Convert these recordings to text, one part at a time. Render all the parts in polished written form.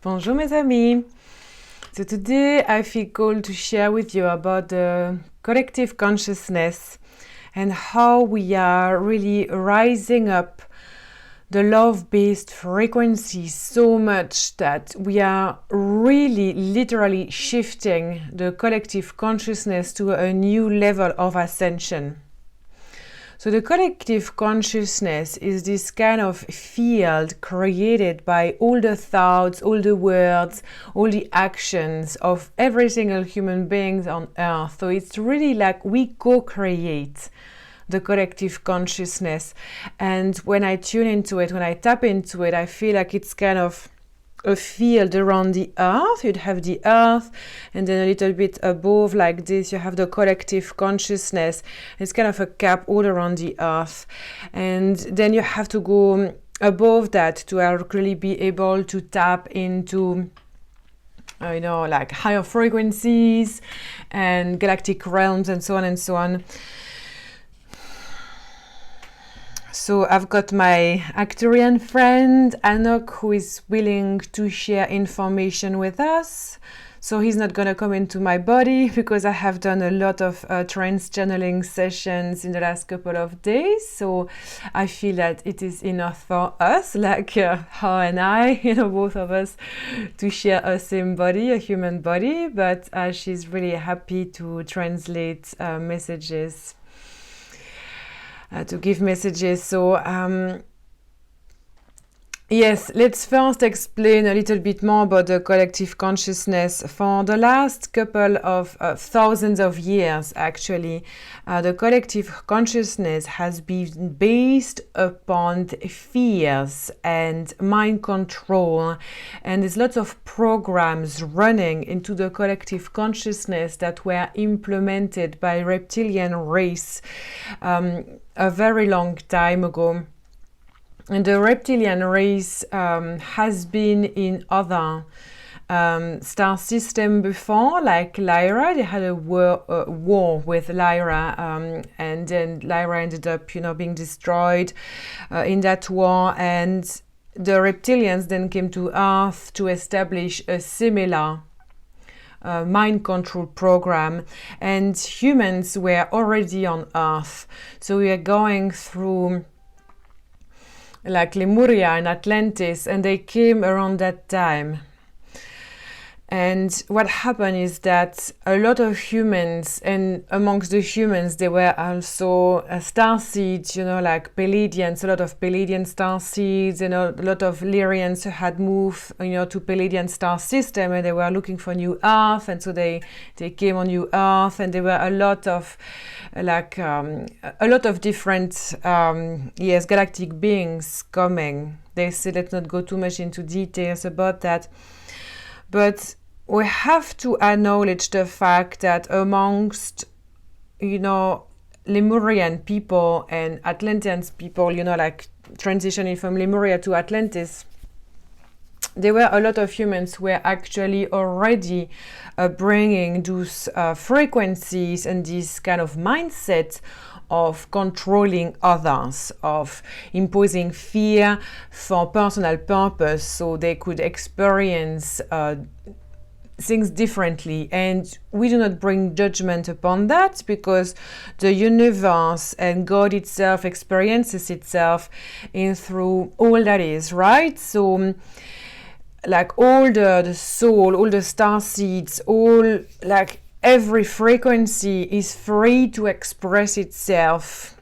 Bonjour mes amis. So today I feel called to share with you about the collective consciousness and how we are really rising up the love-based frequency so much that we are really literally shifting the collective consciousness to a new level of ascension. So the collective consciousness is this kind of field created by all the thoughts, all the words, all the actions of every single human being on earth. So it's really like we co-create the collective consciousness. And when I tune into it, when I tap into it, I feel like it's kind of a field around the earth. You'd have the earth, and then a little bit above like this you have the collective consciousness. It's kind of a cap all around the earth, and then you have to go above that to really be able to tap into like higher frequencies and galactic realms and so on and so on. So I've got my Arcturian friend Anok, who is willing to share information with us. So he's not going to come into my body because I have done a lot of trance channeling sessions in the last couple of days. So I feel that it is enough for us, like her and I, both of us, to share a same body, a human body. But she's really happy to translate messages. To give messages. So yes, let's first explain a little bit more about the collective consciousness. For the last couple of thousands of years, actually, the collective consciousness has been based upon fears and mind control, and there's lots of programs running into the collective consciousness that were implemented by reptilian race a very long time ago. And the reptilian race has been in other star system before, like Lyra. They had a war with Lyra, and then Lyra ended up, being destroyed in that war. And the reptilians then came to Earth to establish a similar mind control program, and humans were already on Earth. So we are going through like Lemuria and Atlantis, and they came around that time. And what happened is that a lot of humans, and amongst the humans there were also star seeds, like Palladians, a lot of Palladian star seeds, and a lot of Lyrians who had moved, to Palladian star system, and they were looking for new Earth, and so they came on new Earth, and there were a lot of different galactic beings coming. They said, let's not go too much into details about that, but we have to acknowledge the fact that amongst, Lemurian people and Atlantean people, like transitioning from Lemuria to Atlantis, there were a lot of humans who were actually already bringing those frequencies and this kind of mindset of controlling others, of imposing fear for personal purpose, so they could experience things differently. And we do not bring judgment upon that, because the universe and God itself experiences itself in through all that is, right? So like all the soul, all the star seeds, all like every frequency is free to express itself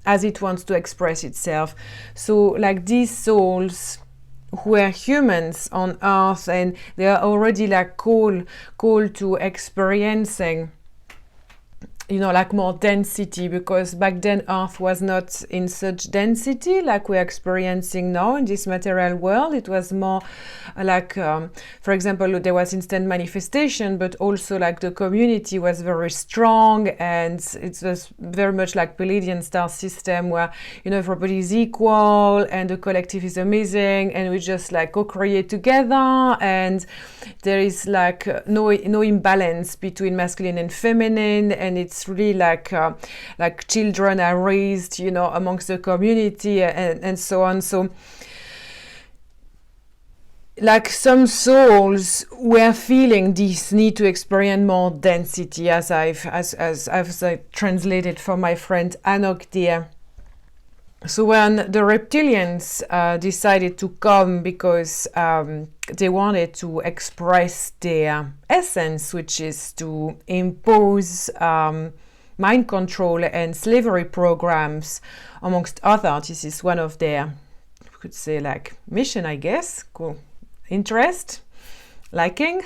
as it wants to express itself. So like these souls who are humans on Earth, and they are already like called to experiencing like more density, because back then Earth was not in such density like we're experiencing now in this material world. It was more like, for example, there was instant manifestation, but also like the community was very strong, and it was very much like Palladian star system where, everybody is equal and the collective is amazing, and we just like co-create together, and there is like no imbalance between masculine and feminine, and it's really like children are raised, amongst the community and so on. So like some souls were feeling this need to experience more density, as I've translated for my friend Anok there. So when the reptilians decided to come because they wanted to express their essence, which is to impose mind control and slavery programs, amongst others. This is one of their, you could say, like mission, I guess, cool. Interest, liking.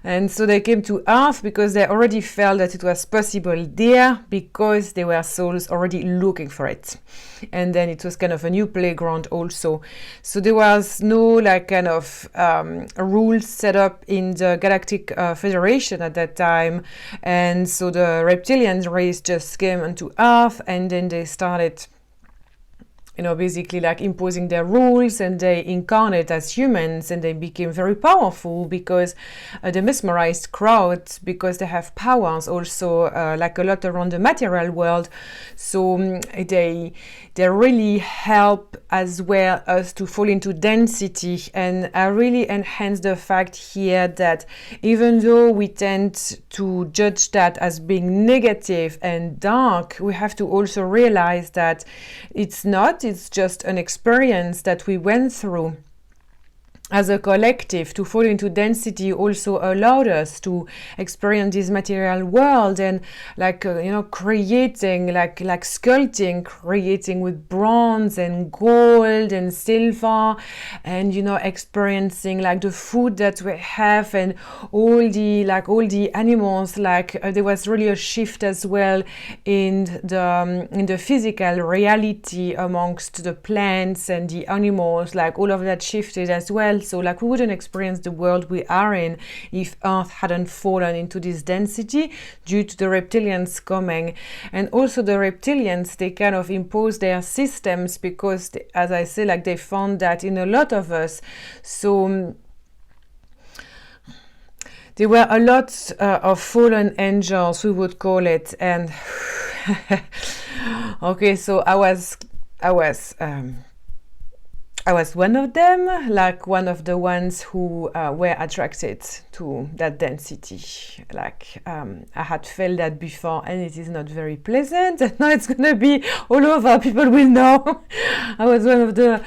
And so they came to Earth because they already felt that it was possible there, because they were souls already looking for it. And then it was kind of a new playground also. So there was no like kind of rules set up in the Galactic Federation at that time. And so the reptilian race just came onto Earth, and then they started, you know, basically like imposing their rules, and they incarnate as humans, and they became very powerful because they mesmerized crowds, because they have powers also like a lot around the material world. So they really help as well us to fall into density, and really enhance the fact here that even though we tend to judge that as being negative and dark, we have to also realize that it's not. It's just an experience that we went through as a collective. To fall into density also allowed us to experience this material world, and like you know, creating like sculpting, creating with bronze and gold and silver, and you know, experiencing like the food that we have, and all the animals. Like there was really a shift as well in the physical reality amongst the plants and the animals. Like all of that shifted as well. So like we wouldn't experience the world we are in if Earth hadn't fallen into this density due to the reptilians coming. And also the reptilians, they kind of impose their systems because they, as I say, like they found that in a lot of us. So there were a lot of fallen angels, we would call it. And okay, so I was one of them, like one of the ones who were attracted to that density. Like I had felt that before, and it is not very pleasant. And now it's gonna be all over. People will know. I was one of the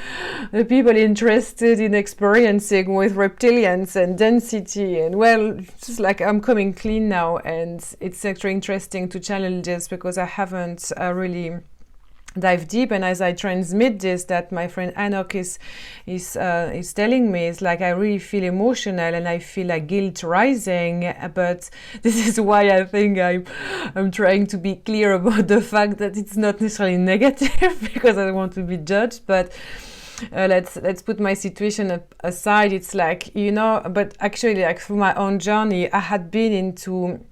people interested in experiencing with reptilians and density. And well, just like I'm coming clean now, and it's actually interesting to channel this because I haven't really dive deep. And as I transmit this, that my friend Anok is telling me, it's like I really feel emotional and I feel like guilt rising. But this is why I think I'm trying to be clear about the fact that it's not necessarily negative because I don't want to be judged. But let's put my situation aside. It's like, you know, but actually, like through my own journey, I had been into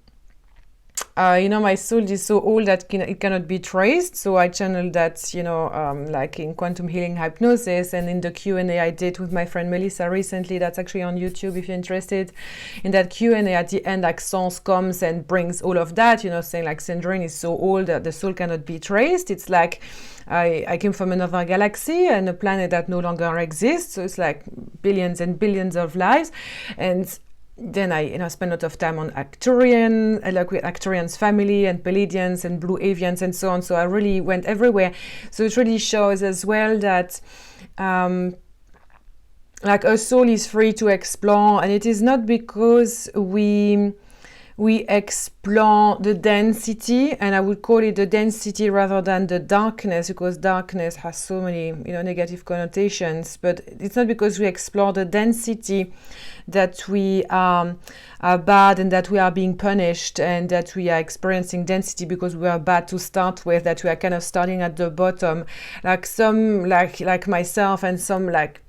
you know, my soul is so old that it cannot be traced. So I channeled that, you know, like in quantum healing hypnosis, and in the Q&A I did with my friend Melissa recently. That's actually on YouTube if you're interested. In that Q&A at the end, like Sans comes and brings all of that, you know, saying like Sandrine is so old that the soul cannot be traced. It's like I came from another galaxy and a planet that no longer exists. So it's like billions and billions of lives. And then I, you know, spent a lot of time on Arcturian, like with Arcturian's family and Pleiadians and Blue Avians and so on. So I really went everywhere. So it really shows as well that like a soul is free to explore, and it is not because we explore the density, and I would call it the density rather than the darkness, because darkness has so many, you know, negative connotations. But it's not because we explore the density that we are bad and that we are being punished, and that we are experiencing density because we are bad to start with, that we are kind of starting at the bottom. Like some like myself, and some like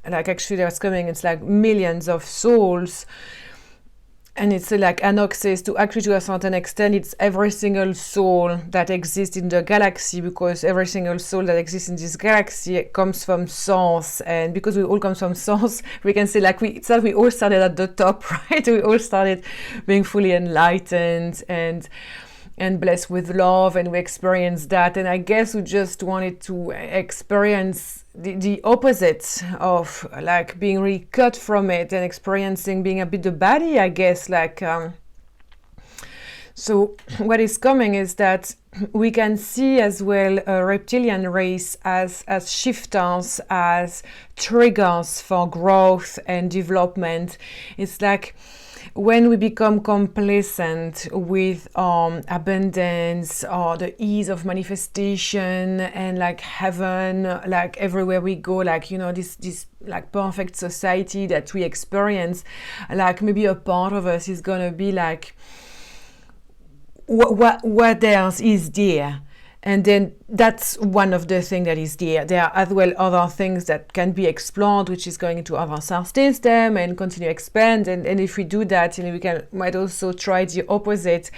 actually there's coming, it's like millions of souls. And it's like Anok says, to actually to a certain extent, it's every single soul that exists in the galaxy, because every single soul that exists in this galaxy comes from source. And because we all come from source, we can say like we all started at the top, right? We all started being fully enlightened, and and blessed with love, and we experience that. And I guess we just wanted to experience the opposite of like being really cut from it and experiencing being a bit the baddie, I guess. Like so what is coming is that we can see as well a reptilian race as shifters, as triggers for growth and development. It's like when we become complacent with abundance or the ease of manifestation and like heaven, like everywhere we go, like, you know, this like perfect society that we experience, like maybe a part of us is gonna be like, what else is there? And then that's one of the things that is there. There are as well other things that can be explored, which is going into our star system and continue to expand. And if we do that, you know, we might also try the opposite.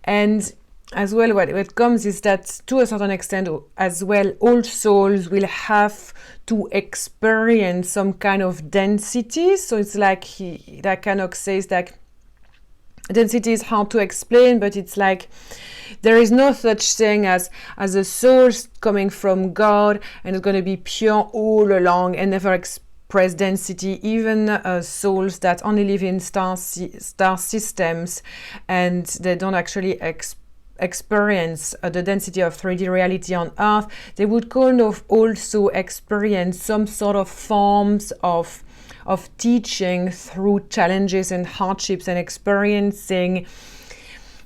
And as well, what comes is that to a certain extent as well, all souls will have to experience some kind of density. So it's like like Anok says, that density is hard to explain, but it's like there is no such thing as a source coming from God and it's going to be pure all along and never express density. Even souls that only live in star systems and they don't actually experience the density of 3D reality on Earth, they would kind of also experience some sort of forms of teaching through challenges and hardships and experiencing.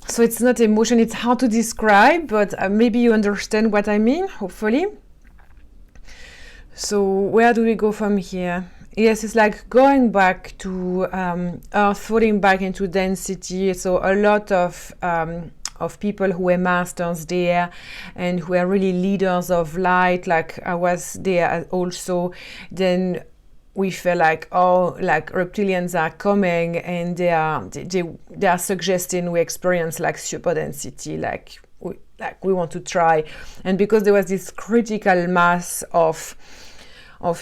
So it's not emotion, it's hard to describe, but maybe you understand what I mean, hopefully. So where do we go from here? Yes, it's like going back to Earth, falling back into density. So a lot of people who were masters there and who are really leaders of light, like I was there also, then we feel like, oh, like reptilians are coming and they are suggesting we experience like super density, like we want to try. And because there was this critical mass of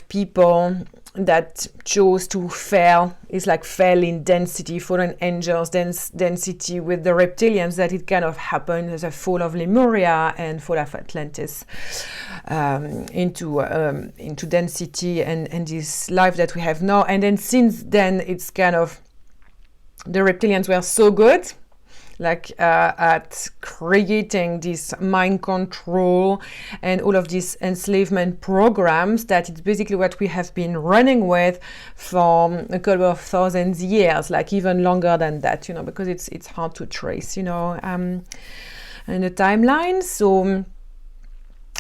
people that chose to fail, it's like fail in density, fallen angels, density with the reptilians, that it kind of happened as a fall of Lemuria and fall of Atlantis into density and this life that we have now. And then since then, it's kind of, the reptilians were so good like at creating this mind control and all of these enslavement programs, that it's basically what we have been running with for a couple of thousand years, like even longer than that, you know, because it's hard to trace, you know, in the timeline. So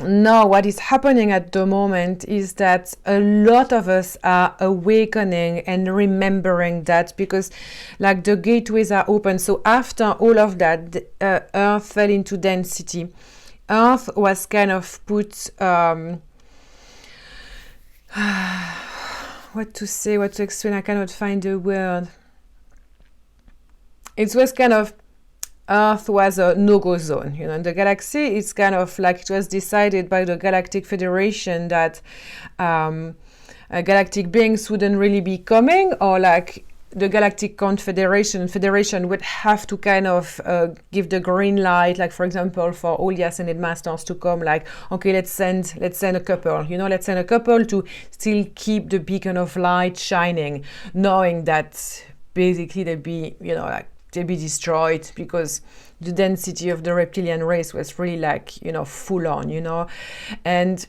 now what is happening at the moment is that a lot of us are awakening and remembering that, because like the gateways are open. So after all of that, Earth fell into density. Earth was kind of put what to explain, I cannot find a word. It was kind of, Earth was a no-go zone, you know. In the galaxy, it's kind of like it was decided by the Galactic Federation that galactic beings wouldn't really be coming, or like the Galactic Federation would have to kind of give the green light, like for example, for all the Ascended Masters to come, like, okay, let's send a couple, you know, let's send a couple to still keep the beacon of light shining, knowing that basically they'd be, you know, like, they'll be destroyed because the density of the reptilian race was really like, you know, full on, you know. And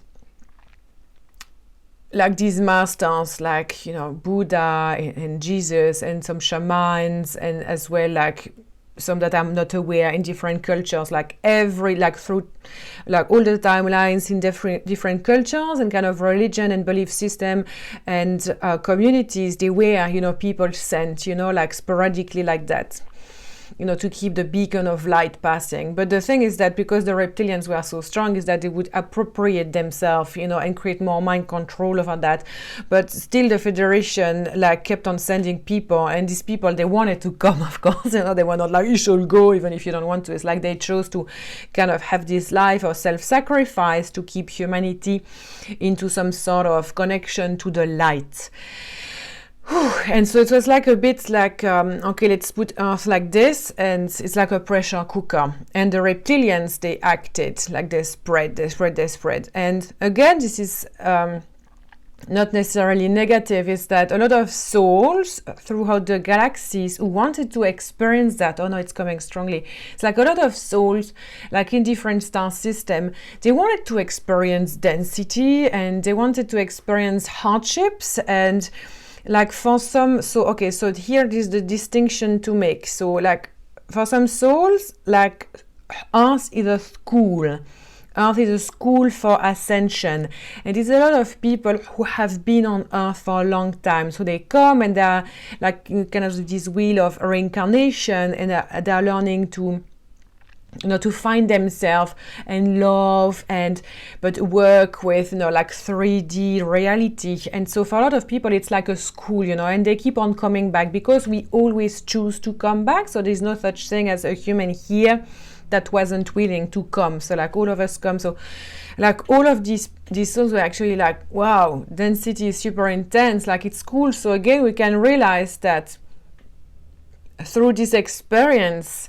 like these masters, like, you know, Buddha and Jesus and some shamans, and as well like some that I'm not aware in different cultures, like through like all the timelines in different cultures and kind of religion and belief system and communities, they were, you know, people sent, you know, like sporadically like that, you know, to keep the beacon of light passing. But the thing is that because the reptilians were so strong, is that they would appropriate themselves, you know, and create more mind control over that. But still the Federation like kept on sending people, and these people, they wanted to come, of course, you know, they were not like, you should go even if you don't want to. It's like they chose to kind of have this life of self-sacrifice to keep humanity into some sort of connection to the light. And so it was like a bit like, okay, let's put Earth like this, and it's like a pressure cooker. And the reptilians, they acted like they spread. And again, this is not necessarily negative, is that a lot of souls throughout the galaxies who wanted to experience that, oh no, it's coming strongly. It's like a lot of souls, like in different star system, they wanted to experience density and they wanted to experience hardships. And like for some, so okay, so here is the distinction to make. So like for some souls, like Earth is a school. Earth is a school for ascension, and there's a lot of people who have been on Earth for a long time. So they come and they're like in kind of this wheel of reincarnation, and they're learning to, you know, to find themselves and love, and but work with, you know, like 3D reality. And so for a lot of people, it's like a school, you know, and they keep on coming back because we always choose to come back. So there's no such thing as a human here that wasn't willing to come. So like all of us come. So like all of these souls were actually like, wow, density is super intense, like it's cool. So again, we can realize that through this experience,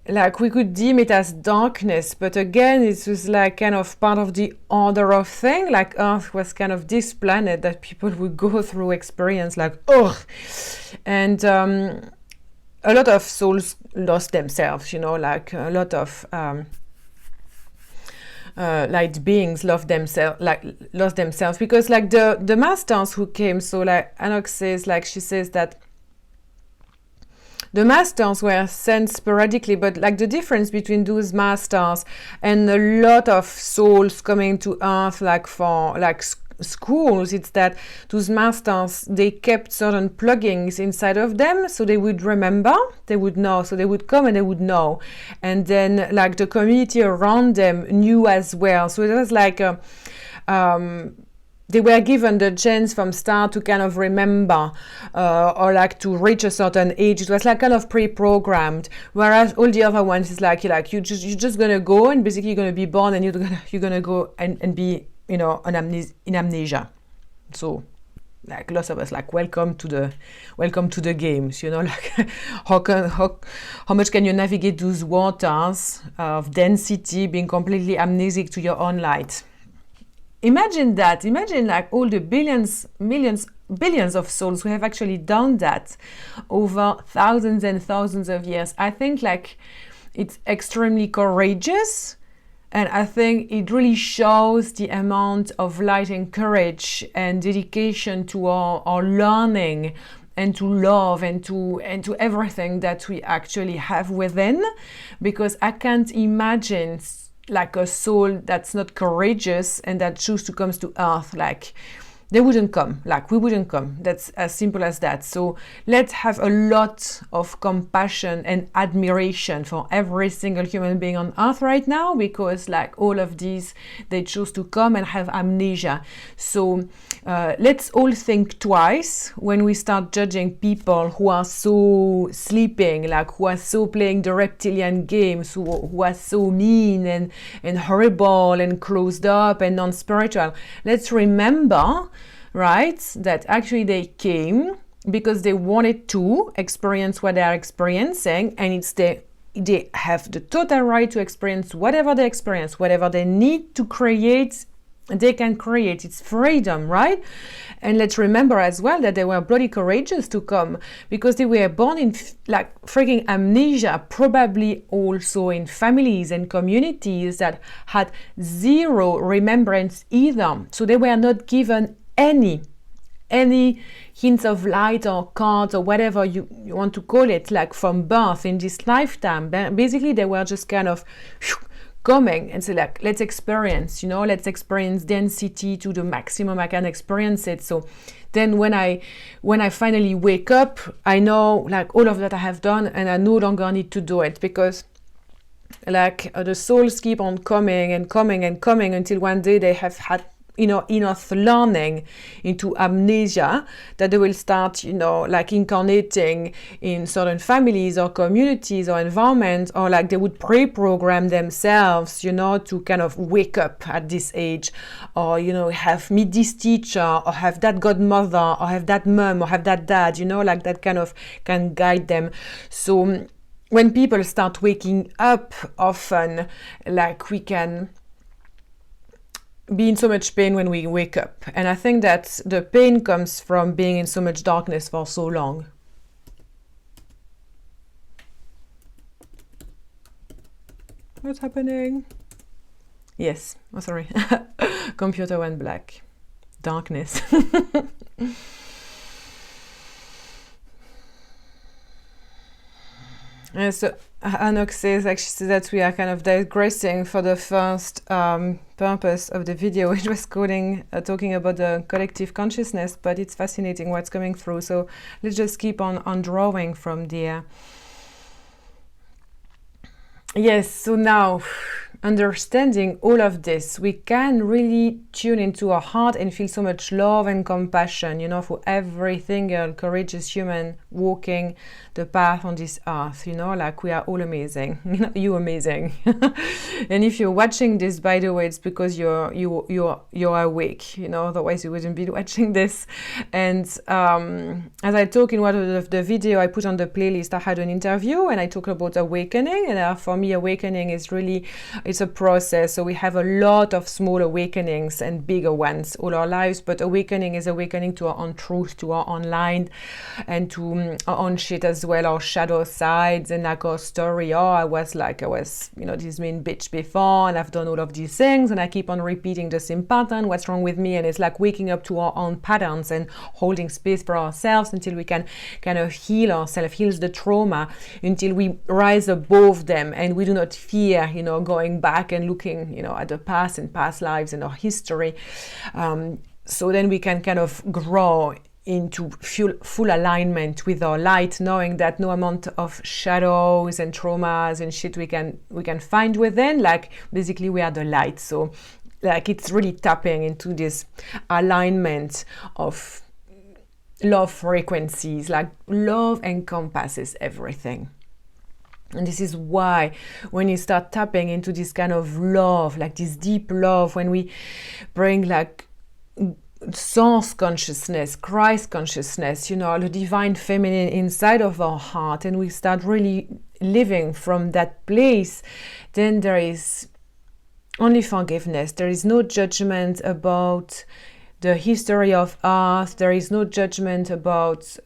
like we could deem it as darkness, but again, it was like kind of part of the order of thing. Like Earth was kind of this planet that people would go through experience like, oh, and a lot of souls lost themselves, you know, like a lot of light beings lost themselves because like the masters who came, so like Anok says, like she says that the masters were sent sporadically, but like the difference between those masters and a lot of souls coming to Earth like for like schools, it's that those masters, they kept certain plugins inside of them, so they would remember, they would know, so they would come and they would know, and then like the community around them knew as well. So it was like they were given the chance from start to kind of remember or like to reach a certain age. It was like kind of pre-programmed, whereas all the other ones is like you're just gonna go and basically you're gonna be born and you're gonna go and be, you know, in amnesia. So like lots of us like welcome to the games, you know, like how much can you navigate those waters of density, being completely amnesic to your own light. Imagine like all the billions of souls who have actually done that over thousands and thousands of years. I think like it's extremely courageous. And I think it really shows the amount of light and courage and dedication to our learning and to love and to everything that we actually have within. Because I can't imagine like a soul that's not courageous and that chooses to come to Earth, like they wouldn't come, like we wouldn't come. That's as simple as that. So let's have a lot of compassion and admiration for every single human being on Earth right now, because like all of these, they choose to come and have amnesia. So let's all think twice when we start judging people who are so sleeping, like who are so playing the reptilian games, who are so mean and horrible and closed up and non-spiritual. Let's remember, right, that actually they came because they wanted to experience what they are experiencing, and it's they have the total right to experience whatever they experience, whatever they need to create, they can create. It's freedom, right? And let's remember as well that they were bloody courageous to come because they were born in like freaking amnesia, probably also in families and communities that had zero remembrance either. So they were not given any hints of light or cards or whatever you want to call it, like from birth in this lifetime. Basically, they were just kind of coming and say like, let's experience density to the maximum I can experience it. So then when I finally wake up, I know like all of that I have done and I no longer need to do it, because like the souls keep on coming and coming and coming until one day they have had enough learning into amnesia, that they will start, like incarnating in certain families or communities or environments, or like they would pre-program themselves, to kind of wake up at this age, or, have meet this teacher, or have that godmother, or have that mom, or have that dad, like that kind of can guide them. So when people start waking up often, like we can be in so much pain when we wake up. And I think that the pain comes from being in so much darkness for so long. What's happening? Yes, oh sorry. Computer went black. Darkness. So Anok says actually that we are kind of digressing for the first purpose of the video, which was talking about the collective consciousness, but it's fascinating what's coming through. So let's just keep on drawing from there. Yes, so now understanding all of this, we can really tune into our heart and feel so much love and compassion, for every single courageous human walking the path on this earth, like we are all amazing. You amazing. And if you're watching this, by the way, it's because you're awake, otherwise you wouldn't be watching this. And as I talk in one of the video I put on the playlist, I had an interview and I talk about awakening, and for me awakening is really, it's a process. So we have a lot of small awakenings and bigger ones all our lives, but awakening is awakening to our own truth, to our own line, and to our own shit as well, our shadow sides, and like our story. I was this mean bitch before, and I've done all of these things, and I keep on repeating the same pattern. What's wrong with me? And it's like waking up to our own patterns and holding space for ourselves until we can kind of heal ourselves, heal the trauma, until we rise above them and we do not fear, going back and looking, at the past and past lives and our history. So then we can kind of grow into full alignment with our light, knowing that no amount of shadows and traumas and shit we can find within, like basically we are the light. So like it's really tapping into this alignment of love frequencies, like love encompasses everything. And this is why when you start tapping into this kind of love, like this deep love, when we bring like source consciousness, Christ consciousness, the divine feminine inside of our heart, and we start really living from that place, then there is only forgiveness. There is no judgment about the history of Earth. There is no judgment about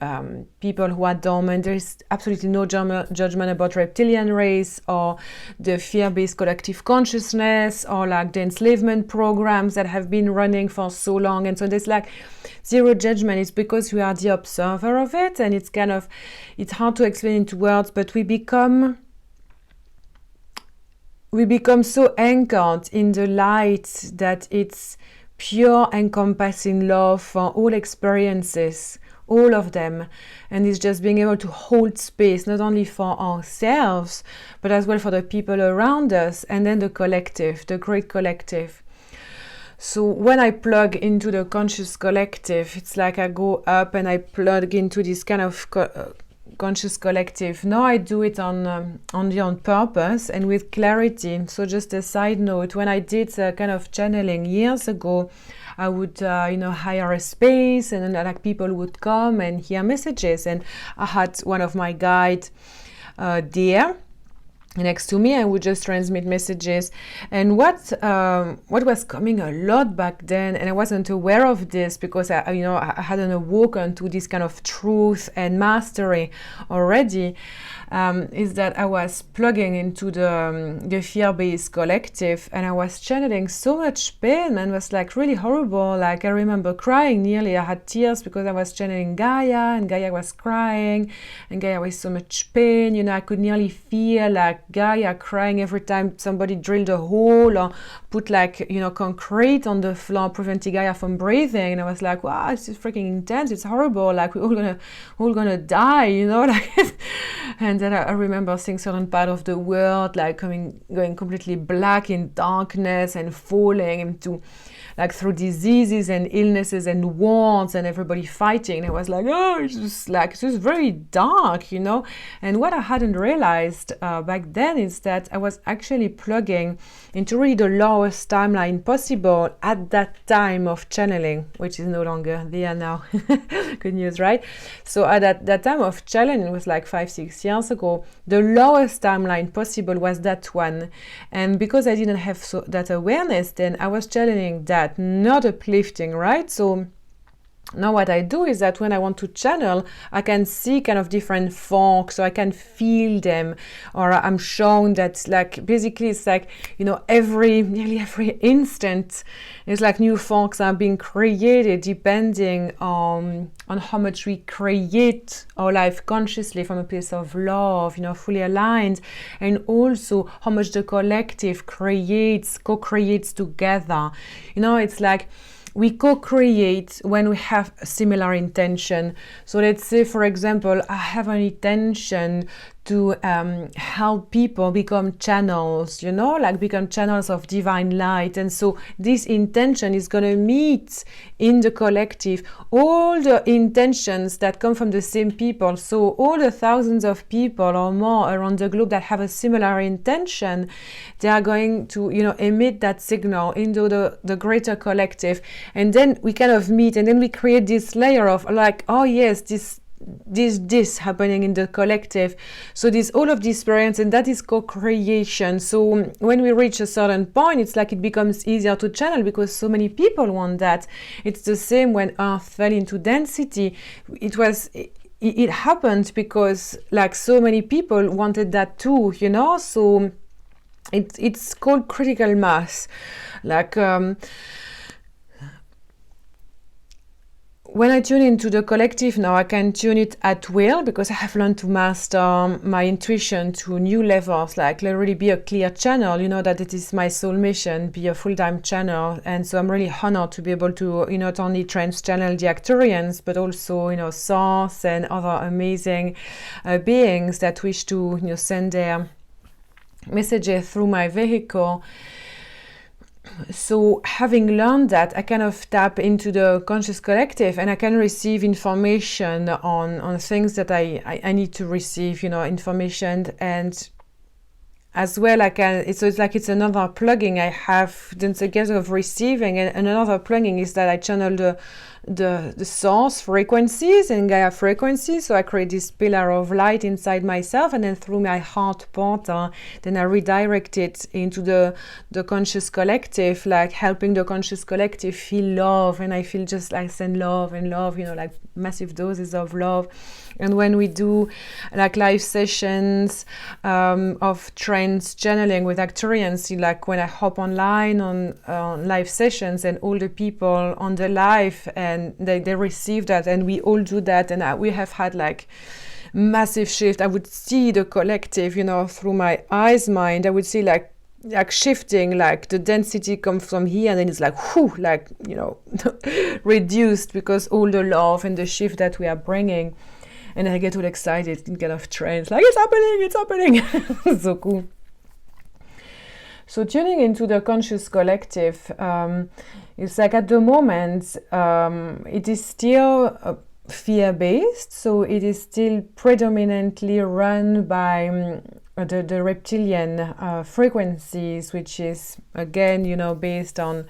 people who are dormant. There is absolutely no judgment about reptilian race or the fear-based collective consciousness or like the enslavement programs that have been running for so long. And so there's like zero judgment. It's because we are the observer of it, and it's hard to explain into words, but we become so anchored in the light that it's pure encompassing love for all experiences, all of them. And it's just being able to hold space, not only for ourselves, but as well for the people around us, and then the collective, the great collective. So when I plug into the conscious collective, it's like I go up and I plug into this kind of conscious collective. Now I do it on purpose and with clarity. So just a side note, when I did kind of channeling years ago, I would hire a space, and then like people would come and hear messages, and I had one of my guides there next to me. I would just transmit messages, and what was coming a lot back then, and I wasn't aware of this because I hadn't awoken to this kind of truth and mastery already, is that I was plugging into the fear-based collective, and I was channeling so much pain, and it was like really horrible. Like I remember crying nearly. I had tears because I was channeling Gaia, and Gaia was crying, and Gaia was so much pain. I could nearly feel like Gaia crying every time somebody drilled a hole or put concrete on the floor, preventing Gaia from breathing. And I was like, wow, this is freaking intense. It's horrible. Like we're all gonna die, And then I remember seeing certain part of the world like going completely black in darkness and falling into like through diseases and illnesses and wars and everybody fighting. And I was like, oh, it's just very dark, you know. And what I hadn't realized back then is that I was actually plugging into really the lowest timeline possible at that time of channeling, which is no longer there now. Good news, right? So at that time of channeling, it was like 5-6 years ago, the lowest timeline possible was that one. And because I didn't have that awareness, then I was channeling that, not uplifting, right? So now what I do is that when I want to channel, I can see kind of different forks, so I can feel them, or I'm shown that like basically it's like, you know, nearly every instant it's like new forks are being created depending on how much we create our life consciously from a place of love, you know, fully aligned, and also how much the collective co-creates together. You know, it's like we co-create when we have a similar intention. So let's say, for example, I have an intention to help people become channels, you know, like become channels of divine light. And so this intention is going to meet in the collective all the intentions that come from the same people. So all the thousands of people or more around the globe that have a similar intention, they are going to, you know, emit that signal into the greater collective. And then we kind of meet, and then we create this layer of like, oh yes, this happening in the collective. So this all of this experience, and that is co-creation. So when we reach a certain point, it's like it becomes easier to channel because so many people want that. It's the same when Earth fell into density. It happened because like so many people wanted that too, you know. So it's called critical mass. Like when I tune into the collective now, I can tune it at will because I have learned to master my intuition to new levels, like really be a clear channel, you know, that it is my soul mission, be a full-time channel. And so I'm really honored to be able to, you know, not only trance channel the Arcturians, but also, you know, Source and other amazing beings that wish to, you know, send their messages through my vehicle. So having learned that, I kind of tap into the conscious collective and I can receive information on things that I need to receive, you know, information. And as well, I can, it's like it's another plugging I have then together of receiving, and another plugging is that I channel the source frequencies and Gaia frequencies. So I create this pillar of light inside myself, and then through my heart portal, then I redirect it into the conscious collective, like helping the conscious collective feel love. And I feel just like send love and love, you know, like massive doses of love. And when we do like live sessions of trance channeling with Arcturians, like when I hop online on live sessions and all the people on the live and they receive that, and we all do that, and we have had like massive shift. I would see the collective, you know, through my eyes mind. I would see like shifting, like the density comes from here and then it's like whew, like, you know, reduced because all the love and the shift that we are bringing. And I get all excited and get off trance, like it's happening. So cool. So tuning into the conscious collective, it's like at the moment, it is still fear-based. So it is still predominantly run by the reptilian frequencies, which is, again, you know, based on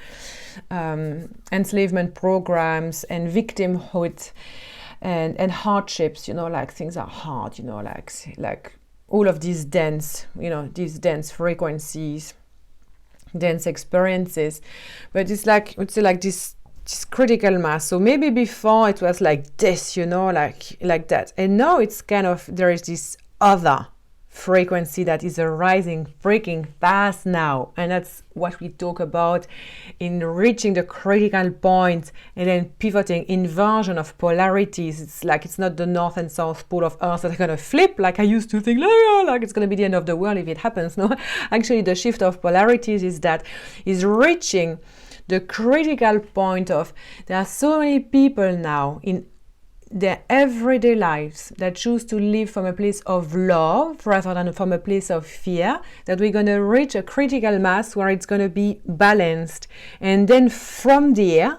enslavement programs and victimhood. And hardships, you know, like things are hard, you know, like all of these dense frequencies, dense experiences. But it's like, I would say, like this critical mass. So maybe before it was like this, you know, like that. And now it's kind of, there is this other frequency that is arising, breaking fast now. And that's what we talk about in reaching the critical point and then pivoting, inversion of polarities. It's like it's not the north and south pole of Earth that are going to flip like I used to think, like it's going to be the end of the world if it happens. No, actually the shift of polarities is reaching the critical point of there are so many people now in their everyday lives, that choose to live from a place of love rather than from a place of fear, that we're going to reach a critical mass where it's going to be balanced. And then from there,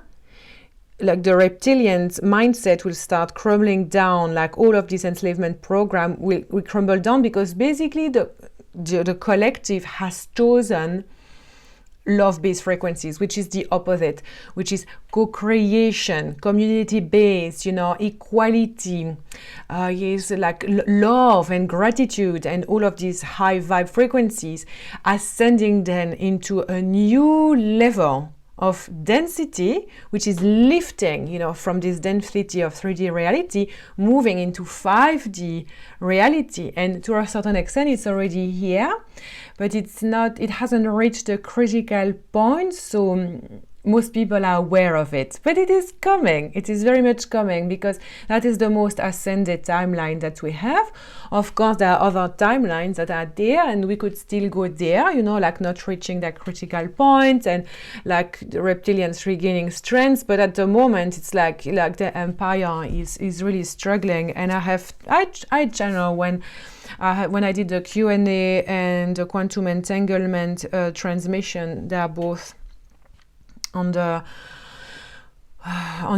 like the reptilians mindset will start crumbling down, like all of this enslavement program will crumble down, because basically the collective has chosen love-based frequencies, which is the opposite, which is co-creation, community-based, equality, yes, like love and gratitude, and all of these high vibe frequencies, ascending then into a new level of density, which is lifting, from this density of 3D reality, moving into 5D reality. And to a certain extent, it's already here, but it hasn't reached a critical point. So most people are aware of it, but it is coming. It is very much coming, because that is the most ascended timeline that we have. Of course, there are other timelines that are there, and we could still go there, like not reaching that critical point, and like the reptilians regaining strength. But at the moment, it's like the empire is really struggling. And I channel when I did the Q&A and the quantum entanglement transmission. They are both on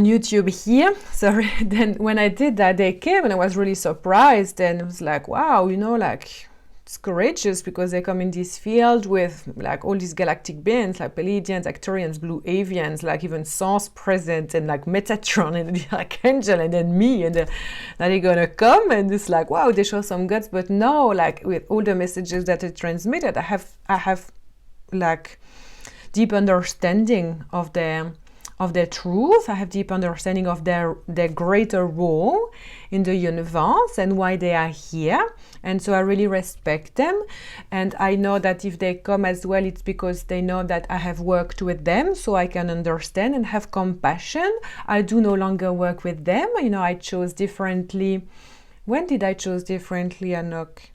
YouTube here. Sorry. Then when I did that, they came and I was really surprised, and it was like, wow, like it's courageous, because they come in this field with like all these galactic beings, like Pleiadians, Arcturians, Blue Avians, like even Source present, and like Metatron and the Archangel, and then me, and they're gonna come, and it's like, wow, they show some guts. But no, like with all the messages that it transmitted, I have like deep understanding of their truth. I have deep understanding of their greater role in the universe and why they are here. And so I really respect them. And I know that if they come as well, it's because they know that I have worked with them, so I can understand and have compassion. I do no longer work with them. I chose differently. When did I choose differently, Anok?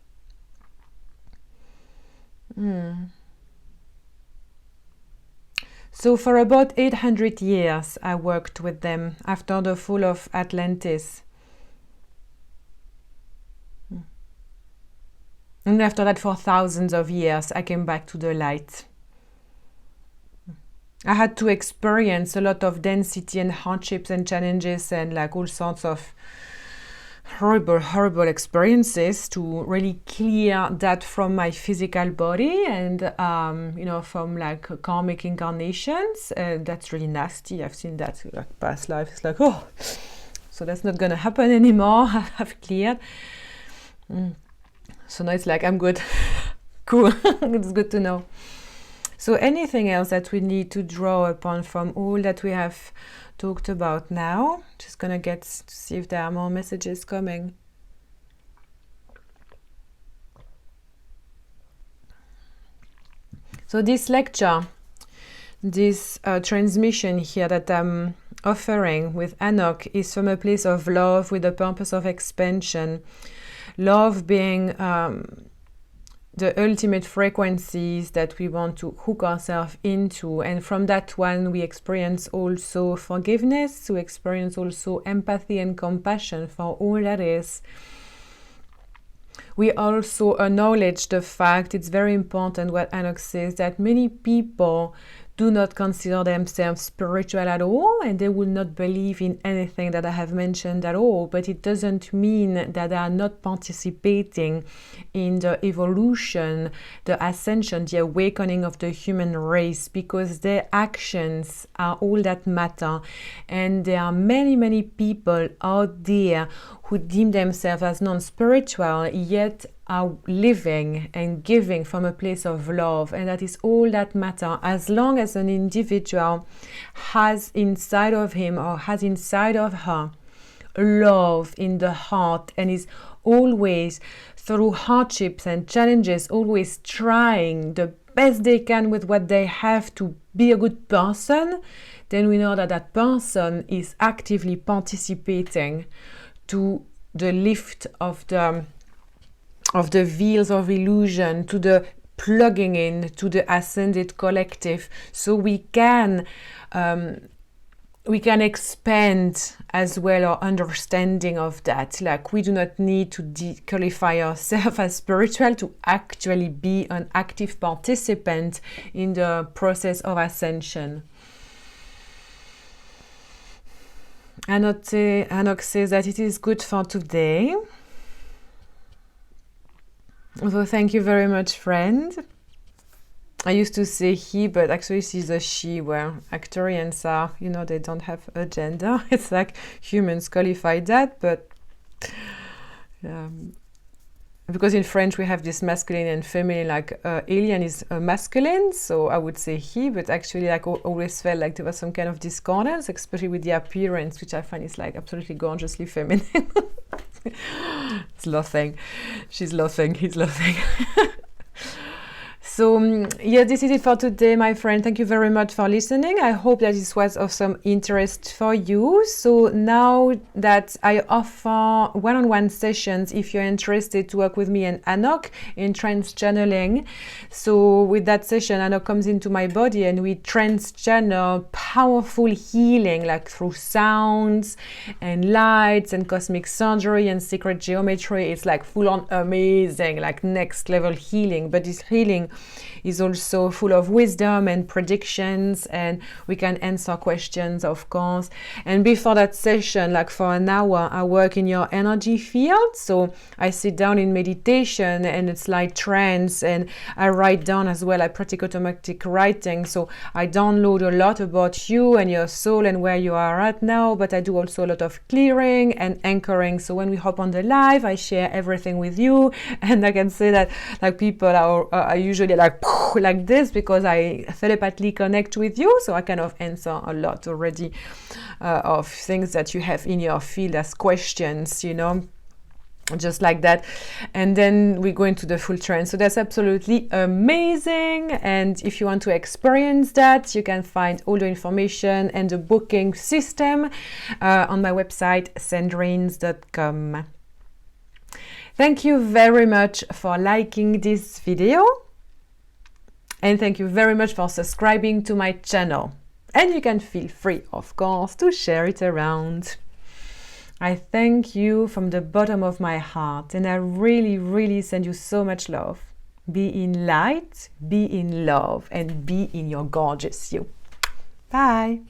So for about 800 years, I worked with them after the fall of Atlantis. And after that, for thousands of years, I came back to the light. I had to experience a lot of density and hardships and challenges and like all sorts of horrible experiences to really clear that from my physical body, and from like karmic incarnations. That's really nasty. I've seen that like past life. It's like, oh, so that's not gonna happen anymore. I've cleared. So now it's like, I'm good. Cool. It's good to know. So anything else that we need to draw upon from all that we have talked about now? Just gonna get to see if there are more messages coming. So this lecture, this transmission here that I'm offering with Anok is from a place of love with the purpose of expansion. Love being the ultimate frequencies that we want to hook ourselves into, and from that one we experience also forgiveness, we experience also empathy and compassion for all that is. We also acknowledge the fact, it's very important what Anok says, that many people do not consider themselves spiritual at all, and they will not believe in anything that I have mentioned at all, but it doesn't mean that they are not participating in the evolution, the ascension, the awakening of the human race, because their actions are all that matter. And there are many people out there who deem themselves as non-spiritual, yet are living and giving from a place of love, and that is all that matters. As long as an individual has inside of him or has inside of her love in the heart, and is always through hardships and challenges always trying the best they can with what they have to be a good person, then we know that that person is actively participating to the lift of the veils of illusion, to the plugging in to the ascended collective, so we can we can expand as well our understanding of that. Like, we do not need to qualify ourselves as spiritual to actually be an active participant in the process of ascension. Anok says that it is good for today. So thank you very much, friend. I used to say he, but actually she's a she, where Arcturians are, you know, they don't have a gender. It's like humans qualify that, but because in French we have this masculine and feminine, like alien is masculine, so I would say he, but actually like always felt like there was some kind of discordance, especially with the appearance, which I find is like absolutely gorgeously feminine. It's laughing. She's laughing, he's laughing. So yeah, this is it for today, my friend. Thank you very much for listening. I hope that this was of some interest for you. So now that I offer one-on-one sessions, if you're interested to work with me and Anok in trance channeling. So with that session, Anok comes into my body and we trance channel powerful healing, like through sounds and lights and cosmic surgery and secret geometry. It's like full on amazing, like next level healing. But this healing is also full of wisdom and predictions, and we can answer questions, of course. And before that session, like for an hour, I work in your energy field. So I sit down in meditation and it's like trance, and I write down as well. I practice automatic writing, so I download a lot about you and your soul and where you are at now, but I do also a lot of clearing and anchoring. So when we hop on the live, I share everything with you, and I can say that like people are usually like this because I telepathically connect with you, so I kind of answer a lot already of things that you have in your field as questions, you know, just like that. And then we go into the full trance. So that's absolutely amazing. And if you want to experience that, you can find all the information and the booking system on my website, sandrines.com. Thank you very much for liking this video. And thank you very much for subscribing to my channel. And you can feel free, of course, to share it around. I thank you from the bottom of my heart, and I really, really send you so much love. Be in light, be in love, and be in your gorgeous you. Bye.